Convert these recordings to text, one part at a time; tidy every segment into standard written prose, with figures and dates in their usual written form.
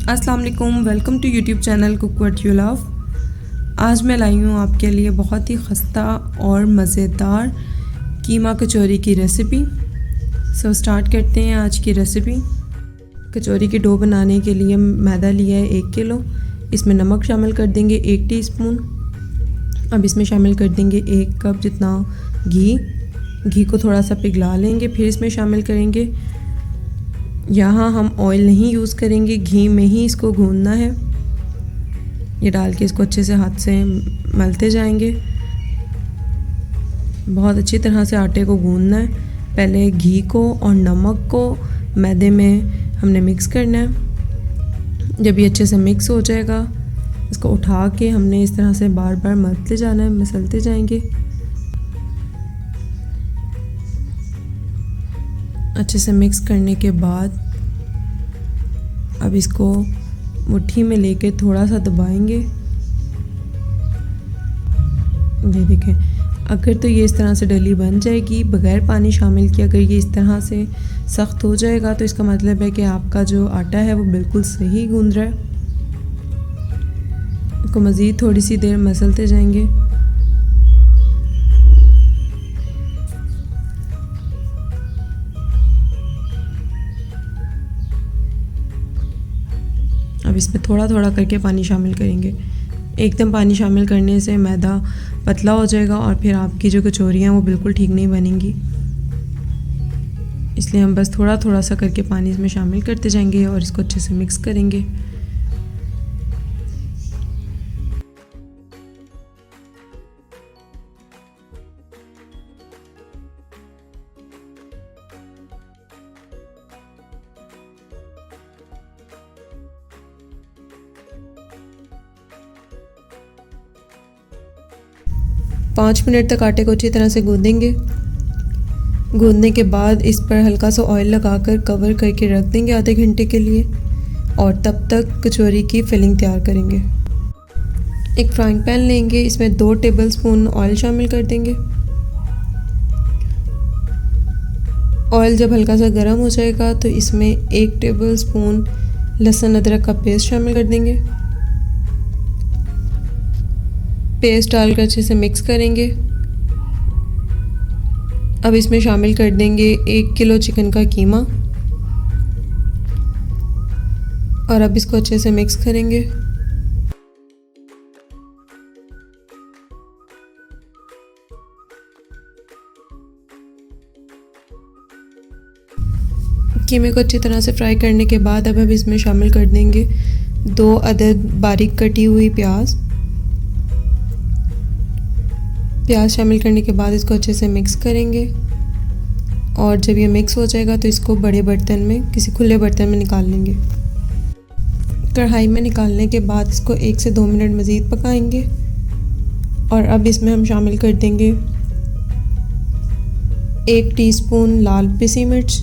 अस्सलाम वालेकुम, welcome to YouTube channel cook what you love. आज मैं लाई हूँ आपके लिए बहुत ही खस्ता और मज़ेदार कीमा कचौरी की रेसिपी। सो स्टार्ट करते हैं आज की रेसिपी। कचौरी की डो बनाने के लिए मैदा लिया है 1 किलो। इसमें नमक शामिल कर देंगे 1 टीस्पून। अब इसमें शामिल कर देंगे 1 कप जितना घी को थोड़ा सा पिघला लेंगे। फिर इसमें शामिल करेंगे, यहाँ हम ऑयल नहीं यूज़ करेंगे, घी में ही इसको भूनना है। ये डाल के इसको अच्छे से हाथ से मलते जाएंगे। बहुत अच्छी तरह से आटे को गूंदना है। पहले घी को और नमक को मैदे में हमने मिक्स करना है। जब ये अच्छे से मिक्स हो जाएगा, इसको उठा के हमने इस तरह से बार बार मलते जाना है, मसलते जाएंगे। अच्छे से मिक्स करने के बाद अब इसको मुट्ठी में लेके थोड़ा सा दबाएंगे। ये देखें, अगर तो ये इस तरह से डली बन जाएगी बग़ैर पानी शामिल किए। अगर ये इस तरह से सख्त हो जाएगा तो इसका मतलब है कि आपका जो आटा है वो बिल्कुल सही गूंद रहा है। इसको मज़ीद थोड़ी सी देर मसलते जाएंगे। अब इसमें थोड़ा थोड़ा करके पानी शामिल करेंगे। एकदम पानी शामिल करने से मैदा पतला हो जाएगा और फिर आपकी जो कचौरियाँ वो बिल्कुल ठीक नहीं बनेंगी। इसलिए हम बस थोड़ा थोड़ा सा करके पानी इसमें शामिल करते जाएंगे और इसको अच्छे से मिक्स करेंगे। पाँच मिनट तक आटे को अच्छी तरह से गूंदेंगे। गूंदने के बाद इस पर हल्का सा ऑयल लगाकर कवर करके रख देंगे आधे घंटे के लिए, और तब तक कचौरी की फिलिंग तैयार करेंगे। एक फ्राइंग पैन लेंगे, इसमें 2 टेबलस्पून ऑयल शामिल कर देंगे। ऑयल जब हल्का सा गर्म हो जाएगा तो इसमें 1 टेबलस्पून लहसुन अदरक का पेस्ट शामिल कर देंगे। पेस्ट डालकर अच्छे से मिक्स करेंगे। अब इसमें शामिल कर देंगे 1 किलो चिकन का कीमा और अब इसको अच्छे से मिक्स करेंगे। कीमे को अच्छी तरह से फ्राई करने के बाद अब इसमें शामिल कर देंगे 2 अदद बारीक कटी हुई प्याज शामिल करने के बाद इसको अच्छे से मिक्स करेंगे। और जब ये मिक्स हो जाएगा तो इसको बड़े बर्तन में, किसी खुले बर्तन में निकाल लेंगे। कढ़ाई में निकालने के बाद इसको 1 से 2 मिनट मज़ीद पकाएंगे। और अब इसमें हम शामिल कर देंगे 1 टीस्पून लाल पिसी मिर्च।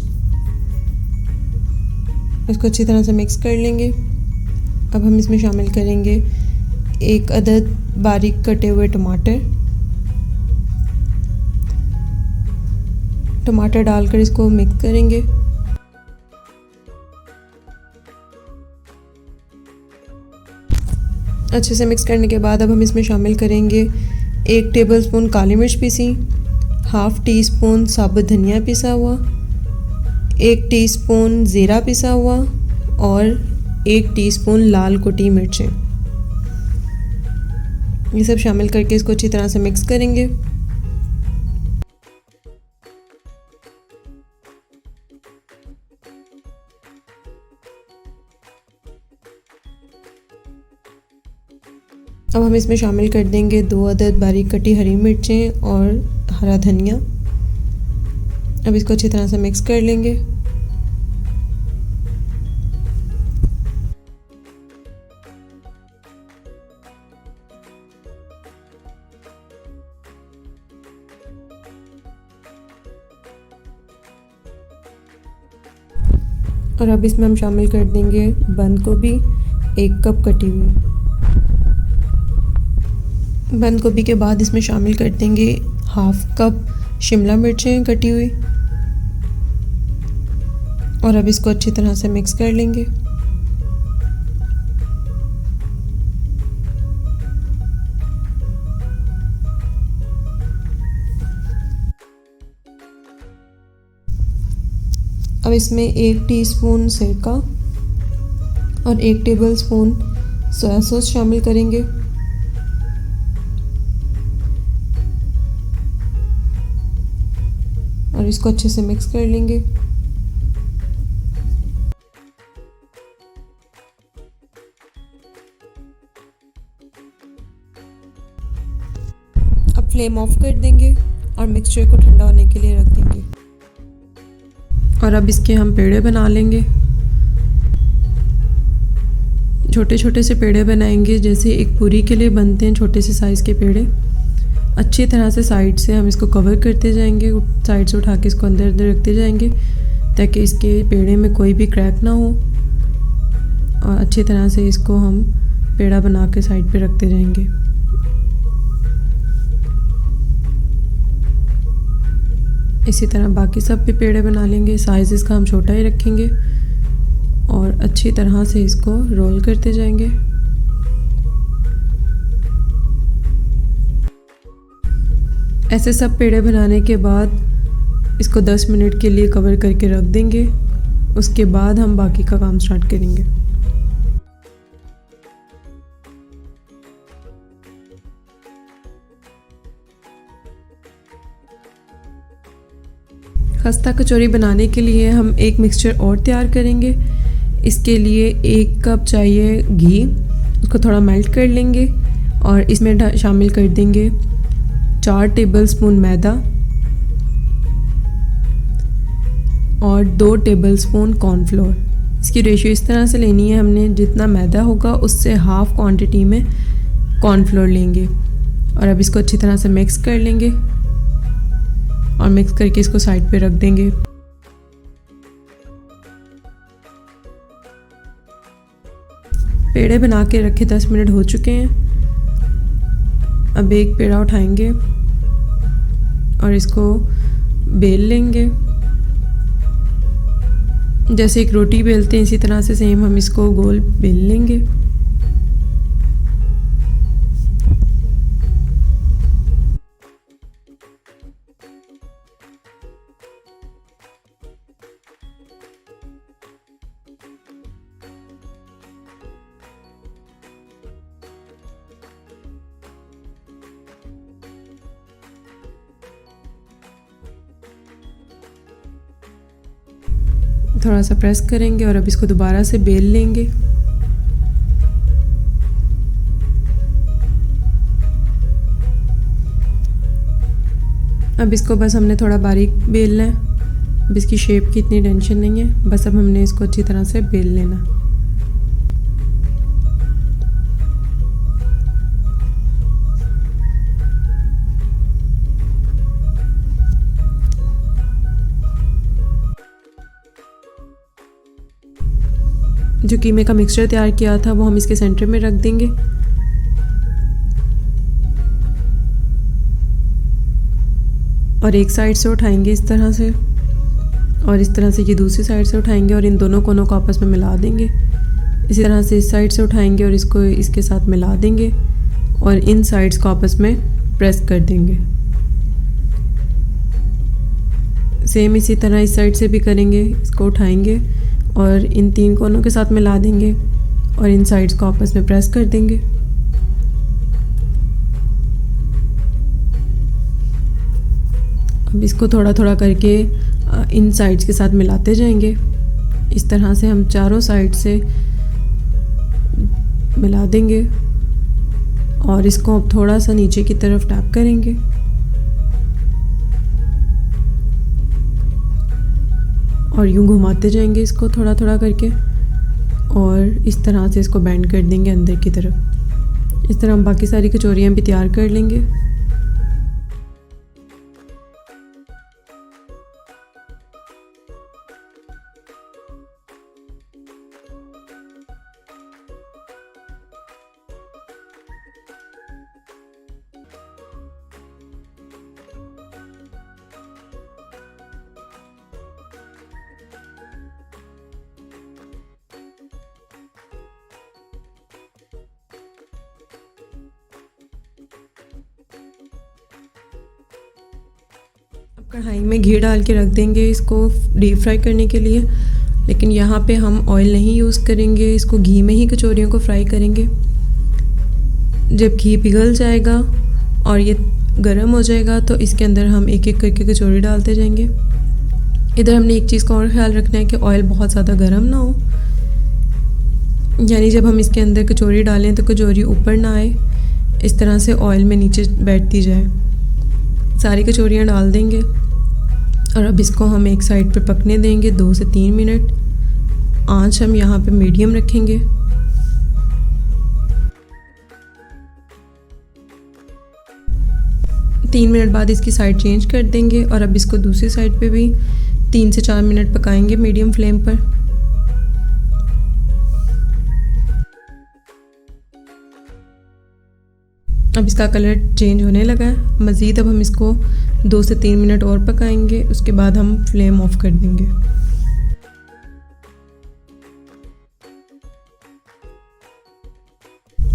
इसको अच्छी तरह से मिक्स कर लेंगे। अब हम इसमें शामिल करेंगे 1 अदद बारीक कटे हुए टमाटर डालकर इसको मिक्स करेंगे। अच्छे से मिक्स करने के बाद अब हम इसमें शामिल करेंगे 1 टेबलस्पून काली मिर्च पीसी, ½ टीस्पून साबुत धनिया पिसा हुआ, 1 टीस्पून ज़ीरा पिसा हुआ और 1 टीस्पून लाल कुटी मिर्चें। ये सब शामिल करके इसको अच्छी तरह से मिक्स करेंगे। अब हम इसमें शामिल कर देंगे 2 अदद बारीक कटी हरी मिर्चें और हरा धनिया। अब इसको अच्छी तरह से मिक्स कर लेंगे। और अब इसमें हम शामिल कर देंगे बंद गोभी 1 कप कटी हुई। बंद गोभी के बाद इसमें शामिल कर देंगे ½ कप शिमला मिर्चें कटी हुई और अब इसको अच्छी तरह से मिक्स कर लेंगे। अब इसमें 1 टीस्पून सिरका और 1 टेबलस्पून सोया सॉस शामिल करेंगे। और इसको अच्छे से मिक्स कर लेंगे। अब फ्लेम ऑफ कर देंगे और मिक्सचर को ठंडा होने के लिए रख देंगे। और अब इसके हम पेड़े बना लेंगे। छोटे छोटे से पेड़े बनाएंगे, जैसे एक पूरी के लिए बनते हैं छोटे से साइज़ के पेड़े। अच्छी तरह से साइड से हम इसको कवर करते जाएंगे, साइड से उठा के इसको अंदर अंदर रखते जाएंगे ताकि इसके पेड़े में कोई भी क्रैक ना हो। और अच्छी तरह से इसको हम पेड़ा बना के साइड पे रखते जाएंगे। इसी तरह बाकी सब भी पेड़े बना लेंगे। साइज़ इसका हम छोटा ही रखेंगे और अच्छी तरह से इसको रोल करते जाएंगे। ऐसे सब पेड़े बनाने के बाद इसको 10 मिनट के लिए कवर करके रख देंगे। उसके बाद हम बाकी का काम स्टार्ट करेंगे। खस्ता कचौरी बनाने के लिए हम एक मिक्सचर और तैयार करेंगे। इसके लिए 1 कप चाहिए घी, उसको थोड़ा मेल्ट कर लेंगे और इसमें शामिल कर देंगे 4 टेबलस्पून मैदा और 2 टेबलस्पून कॉर्नफ्लोर। इसकी रेशियो इस तरह से लेनी है, हमने जितना मैदा होगा उससे हाफ़ क्वांटिटी में कॉर्नफ्लोर लेंगे। और अब इसको अच्छी तरह से मिक्स कर लेंगे और मिक्स करके इसको साइड पे रख देंगे। पेड़े बना के रखे 10 मिनट हो चुके हैं। अब एक पेड़ा उठाएंगे और इसको बेल लेंगे। जैसे एक रोटी बेलते हैं इसी तरह से सेम हम इसको गोल बेल लेंगे। थोड़ा सा प्रेस करेंगे और अब इसको दोबारा से बेल लेंगे। अब इसको बस हमने थोड़ा बारीक बेलना है। अब इसकी शेप की इतनी टेंशन नहीं है, बस अब हमने इसको अच्छी तरह से बेल लेना। जो कीमे का मिक्सचर तैयार किया था वो हम इसके सेंटर में रख देंगे। और एक साइड से उठाएंगे इस तरह से और इस तरह से ये दूसरी साइड से उठाएंगे और इन दोनों कोनों को आपस में मिला देंगे। इसी तरह से इस साइड से उठाएंगे और इसको इसके साथ मिला देंगे और इन साइड्स को आपस में प्रेस कर देंगे। सेम इसी तरह इस साइड से भी करेंगे। इसको उठाएंगे और इन 3 कोनों के साथ मिला देंगे और इन साइड्स को आपस में प्रेस कर देंगे। अब इसको थोड़ा थोड़ा करके इन साइड्स के साथ मिलाते जाएंगे। इस तरह से हम चारों साइड से मिला देंगे और इसको अब थोड़ा सा नीचे की तरफ टैप करेंगे। और यूं घुमाते जाएंगे इसको थोड़ा थोड़ा करके और इस तरह से इसको बेंड कर देंगे अंदर की तरफ। इस तरह हम बाकी सारी कचौरियाँ भी तैयार कर लेंगे। कढ़ाई में घी डाल के रख देंगे इसको डीप फ्राई करने के लिए, लेकिन यहाँ पे हम ऑयल नहीं यूज़ करेंगे, इसको घी में ही कचौरियों को फ्राई करेंगे। जब घी पिघल जाएगा और ये गर्म हो जाएगा तो इसके अंदर हम एक एक करके कचौरी डालते जाएंगे। इधर हमने एक चीज़ का और ख्याल रखना है कि ऑयल बहुत ज़्यादा गर्म ना हो, यानी जब हम इसके अंदर कचौरी डालें तो कचौरी ऊपर ना आए, इस तरह से ऑयल में नीचे बैठती जाए। सारी कचौरियाँ डाल देंगे और अब इसको हम एक साइड पे पकने देंगे 2 से 3 मिनट। आंच हम यहाँ पे मीडियम रखेंगे। तीन मिनट बाद इसकी साइड चेंज कर देंगे और अब इसको दूसरी साइड पे भी 3 से 4 मिनट पकाएंगे मीडियम फ्लेम पर। अब इसका कलर चेंज होने लगा है। मज़ीद अब हम इसको 2 से 3 मिनट और पकाएंगे, उसके बाद हम फ्लेम ऑफ कर देंगे।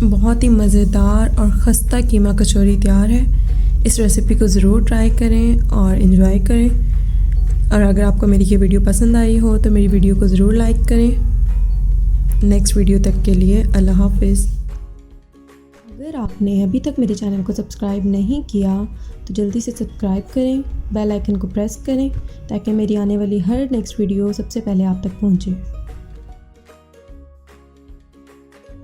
बहुत ही मज़ेदार और ख़स्ता कीमा कचौरी तैयार है। इस रेसिपी को ज़रूर ट्राई करें और इन्जॉय करें। और अगर आपको मेरी ये वीडियो पसंद आई हो तो मेरी वीडियो को ज़रूर लाइक करें। नेक्स्ट वीडियो तक के लिए अल्लाह हाफ़िज़। अगर आपने अभी तक मेरे चैनल को सब्सक्राइब नहीं किया तो जल्दी से सब्सक्राइब करें, बेल आइकन को प्रेस करें ताकि मेरी आने वाली हर नेक्स्ट वीडियो सबसे पहले आप तक पहुंचे।